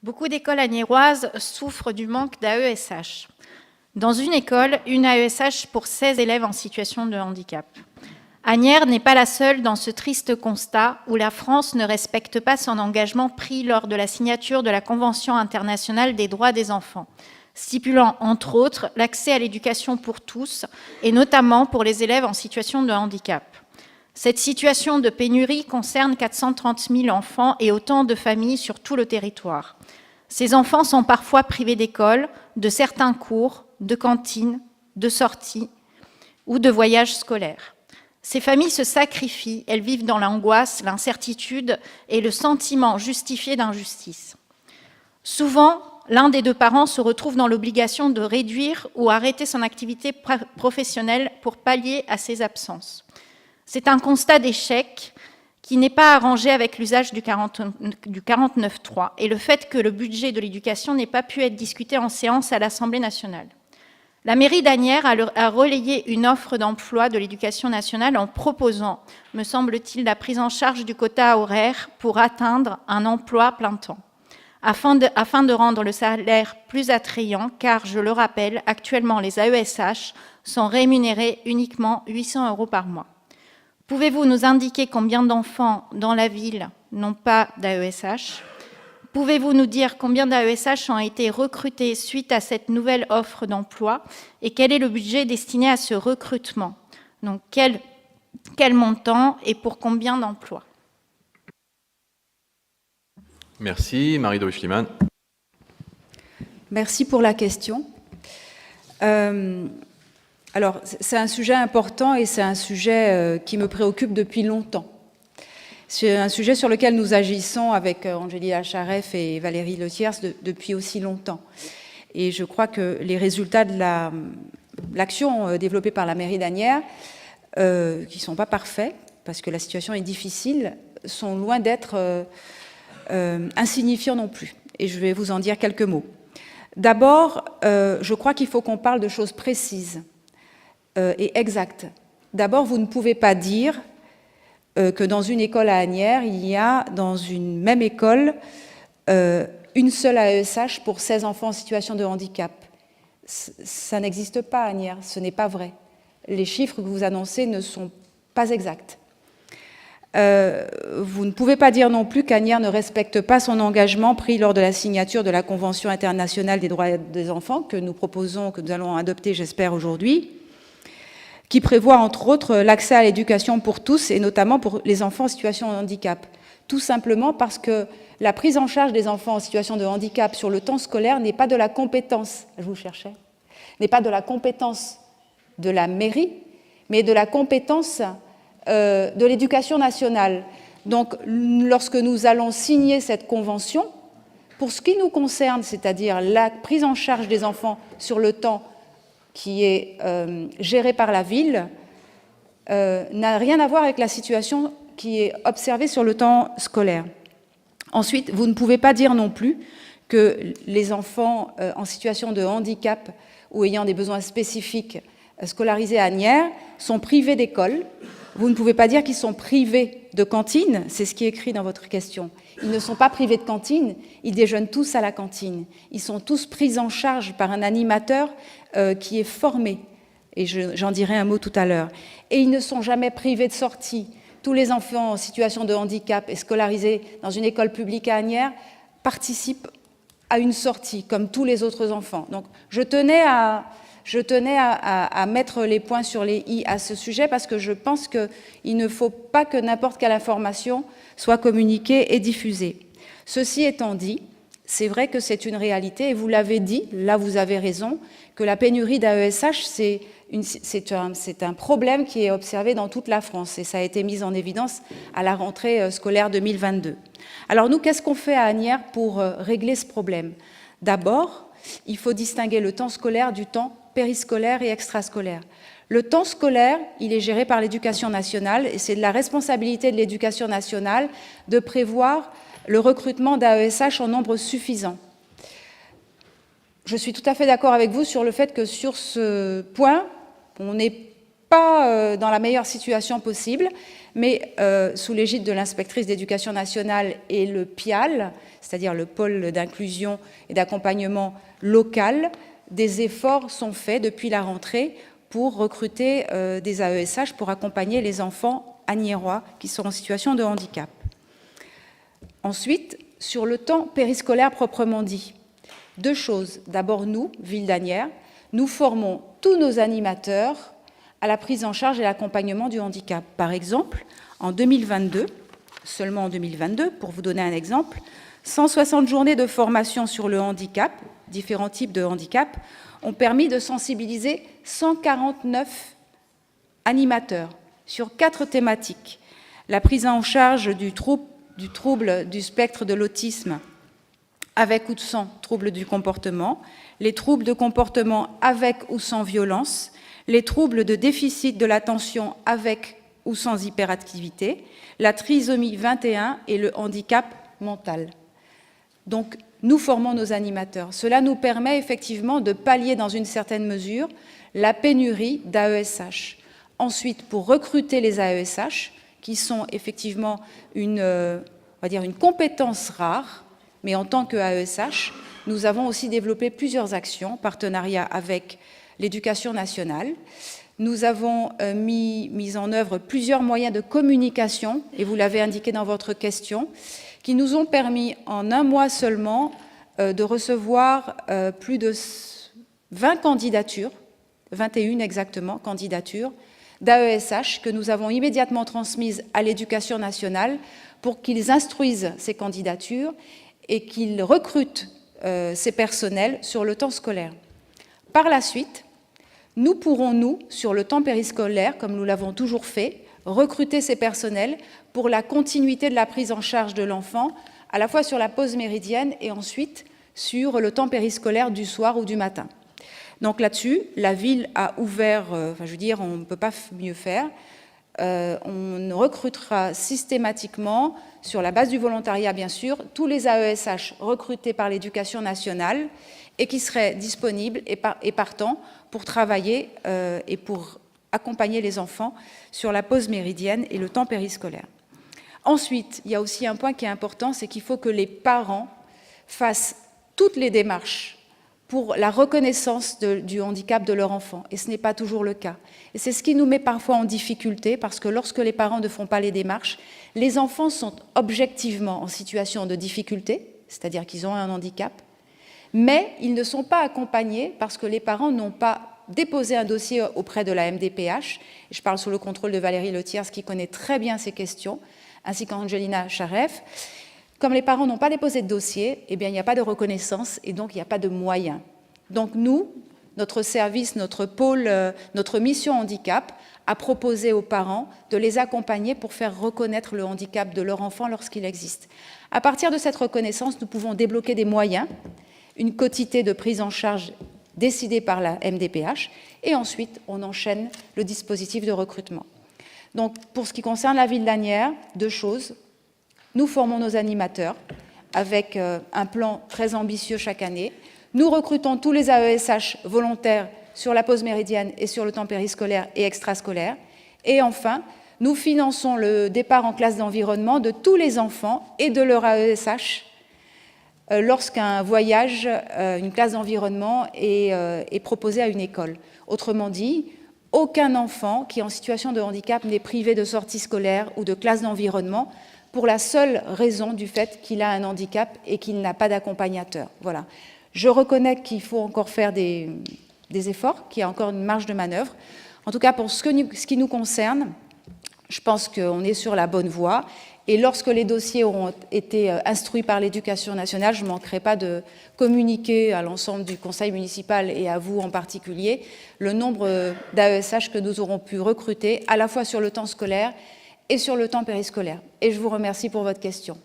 Beaucoup d'écoles agnéroises souffrent du manque d'AESH. Dans une école, une AESH pour 16 élèves en situation de handicap. Asnières n'est pas la seule dans ce triste constat où la France ne respecte pas son engagement pris lors de la signature de la Convention internationale des droits des enfants, stipulant entre autres l'accès à l'éducation pour tous et notamment pour les élèves en situation de handicap. Cette situation de pénurie concerne 430 000 enfants et autant de familles sur tout le territoire. Ces enfants sont parfois privés d'école, de certains cours, de cantines, de sorties ou de voyages scolaires. Ces familles se sacrifient, elles vivent dans l'angoisse, l'incertitude et le sentiment justifié d'injustice. Souvent, l'un des deux parents se retrouve dans l'obligation de réduire ou arrêter son activité professionnelle pour pallier à ses absences. C'est un constat d'échec qui n'est pas arrangé avec l'usage du 49.3 et le fait que le budget de l'éducation n'ait pas pu être discuté en séance à l'Assemblée nationale. La mairie d'Asnières a relayé une offre d'emploi de l'éducation nationale en proposant, me semble-t-il, la prise en charge du quota horaire pour atteindre un emploi plein temps, afin de rendre le salaire plus attrayant, car, je le rappelle, actuellement les AESH sont rémunérés uniquement 800 € par mois. Pouvez-vous nous indiquer combien d'enfants dans la ville n'ont pas d'AESH ? Pouvez-vous nous dire combien d'AESH ont été recrutés suite à cette nouvelle offre d'emploi et quel est le budget destiné à ce recrutement? Donc, quel montant et pour combien d'emplois? Merci. Marie-Dore Schliemann. Merci pour la question. Alors, c'est un sujet important et c'est un sujet qui me préoccupe depuis longtemps. C'est un sujet sur lequel nous agissons avec Angélia Charef et Valérie Letiers depuis aussi longtemps. Et je crois que les résultats de l'action développée par la mairie d'Asnières, qui ne sont pas parfaits, parce que la situation est difficile, sont loin d'être insignifiants non plus. Et je vais vous en dire quelques mots. D'abord, je crois qu'il faut qu'on parle de choses précises et exactes. D'abord, vous ne pouvez pas dire que dans une école à Asnières, il y a dans une même école une seule AESH pour 16 enfants en situation de handicap. Ça n'existe pas à Asnières, ce n'est pas vrai. Les chiffres que vous annoncez ne sont pas exacts. Vous ne pouvez pas dire non plus qu'Asnières ne respecte pas son engagement pris lors de la signature de la Convention internationale des droits des enfants que nous proposons, que nous allons adopter, j'espère, aujourd'hui, qui prévoit entre autres l'accès à l'éducation pour tous et notamment pour les enfants en situation de handicap. Tout simplement parce que la prise en charge des enfants en situation de handicap sur le temps scolaire n'est pas de la compétence, je vous cherchais, n'est pas de la compétence de la mairie, mais de la compétence de l'éducation nationale. Donc, lorsque nous allons signer cette convention, pour ce qui nous concerne, c'est-à-dire la prise en charge des enfants sur le temps qui est géré par la ville, n'a rien à voir avec la situation qui est observée sur le temps scolaire. Ensuite, vous ne pouvez pas dire non plus que les enfants en situation de handicap ou ayant des besoins spécifiques scolarisés à Asnières sont privés d'école. Vous ne pouvez pas dire qu'ils sont privés de cantine, c'est ce qui est écrit dans votre question. Ils ne sont pas privés de cantine, ils déjeunent tous à la cantine. Ils sont tous pris en charge par un animateur qui est formé, et j'en dirai un mot tout à l'heure. Et ils ne sont jamais privés de sortie. Tous les enfants en situation de handicap et scolarisés dans une école publique à Asnières participent à une sortie, comme tous les autres enfants. Donc, je tenais à mettre les points sur les i à ce sujet parce que je pense qu'il ne faut pas que n'importe quelle information soit communiquée et diffusée. Ceci étant dit, c'est vrai que c'est une réalité, et vous l'avez dit, là vous avez raison, que la pénurie d'AESH, c'est un problème qui est observé dans toute la France, et ça a été mis en évidence à la rentrée scolaire 2022. Alors nous, qu'est-ce qu'on fait à Asnières pour régler ce problème? D'abord, il faut distinguer le temps scolaire du temps périscolaire et extrascolaire. Le temps scolaire, il est géré par l'Éducation nationale, et c'est de la responsabilité de l'Éducation nationale de prévoir le recrutement d'AESH en nombre suffisant. Je suis tout à fait d'accord avec vous sur le fait que sur ce point, on n'est pas dans la meilleure situation possible. mais sous l'égide de l'inspectrice d'éducation nationale et le PIAL, c'est-à-dire le pôle d'inclusion et d'accompagnement local, des efforts sont faits depuis la rentrée pour recruter des AESH pour accompagner les enfants agnérois qui sont en situation de handicap. Ensuite, sur le temps périscolaire proprement dit, deux choses. D'abord, nous, Ville d'Asnières, nous formons tous nos animateurs à la prise en charge et l'accompagnement du handicap. Par exemple, en 2022, seulement en 2022, pour vous donner un exemple, 160 journées de formation sur le handicap, différents types de handicap, ont permis de sensibiliser 149 animateurs sur 4 thématiques. La prise en charge du trouble du spectre de l'autisme avec ou sans troubles du comportement, les troubles de comportement avec ou sans violence, les troubles de déficit de l'attention avec ou sans hyperactivité, la trisomie 21 et le handicap mental. Donc, nous formons nos animateurs. Cela nous permet effectivement de pallier dans une certaine mesure la pénurie d'AESH. Ensuite, pour recruter les AESH, qui sont effectivement on va dire une compétence rare, mais en tant qu'AESH, nous avons aussi développé plusieurs actions, partenariat avec l'éducation nationale. Nous avons mis en œuvre plusieurs moyens de communication, et vous l'avez indiqué dans votre question, qui nous ont permis en un mois seulement de recevoir plus de 20 candidatures, 21 exactement candidatures, d'AESH que nous avons immédiatement transmises à l'éducation nationale pour qu'ils instruisent ces candidatures et qu'ils recrutent ces personnels sur le temps scolaire. Par la suite, nous pourrons, nous, sur le temps périscolaire, comme nous l'avons toujours fait, recruter ces personnels pour la continuité de la prise en charge de l'enfant, à la fois sur la pause méridienne et ensuite sur le temps périscolaire du soir ou du matin. Donc là-dessus, la ville a ouvert, je veux dire, on ne peut pas mieux faire. On recrutera systématiquement, sur la base du volontariat bien sûr, tous les AESH recrutés par l'éducation nationale et qui seraient disponibles et partants pour travailler et pour accompagner les enfants sur la pause méridienne et le temps périscolaire. Ensuite, il y a aussi un point qui est important, c'est qu'il faut que les parents fassent toutes les démarches pour la reconnaissance du handicap de leur enfant, et ce n'est pas toujours le cas. Et c'est ce qui nous met parfois en difficulté, parce que lorsque les parents ne font pas les démarches, les enfants sont objectivement en situation de difficulté, c'est-à-dire qu'ils ont un handicap, mais ils ne sont pas accompagnés parce que les parents n'ont pas déposé un dossier auprès de la MDPH. Je parle sous le contrôle de Valérie Letiers, qui connaît très bien ces questions, ainsi qu'Angelina Charef. Comme les parents n'ont pas déposé de dossier, eh bien, il n'y a pas de reconnaissance et donc il n'y a pas de moyens. Donc nous, notre service, notre pôle, notre mission handicap a proposé aux parents de les accompagner pour faire reconnaître le handicap de leur enfant lorsqu'il existe. À partir de cette reconnaissance, nous pouvons débloquer des moyens, une quotité de prise en charge décidée par la MDPH, et ensuite on enchaîne le dispositif de recrutement. Donc pour ce qui concerne la ville d'Asnières, 2 choses. Nous formons nos animateurs avec un plan très ambitieux chaque année. Nous recrutons tous les AESH volontaires sur la pause méridienne et sur le temps périscolaire et extrascolaire. Et enfin, nous finançons le départ en classe d'environnement de tous les enfants et de leur AESH lorsqu'un voyage, une classe d'environnement est proposé à une école. Autrement dit, aucun enfant qui est en situation de handicap n'est privé de sortie scolaire ou de classe d'environnement pour la seule raison du fait qu'il a un handicap et qu'il n'a pas d'accompagnateur. Voilà. Je reconnais qu'il faut encore faire des efforts, qu'il y a encore une marge de manœuvre. En tout cas, pour ce qui nous concerne, je pense qu'on est sur la bonne voie. Et lorsque les dossiers auront été instruits par l'Éducation nationale, je ne manquerai pas de communiquer à l'ensemble du conseil municipal et à vous en particulier le nombre d'AESH que nous aurons pu recruter, à la fois sur le temps scolaire et sur le temps périscolaire. Et je vous remercie pour votre question.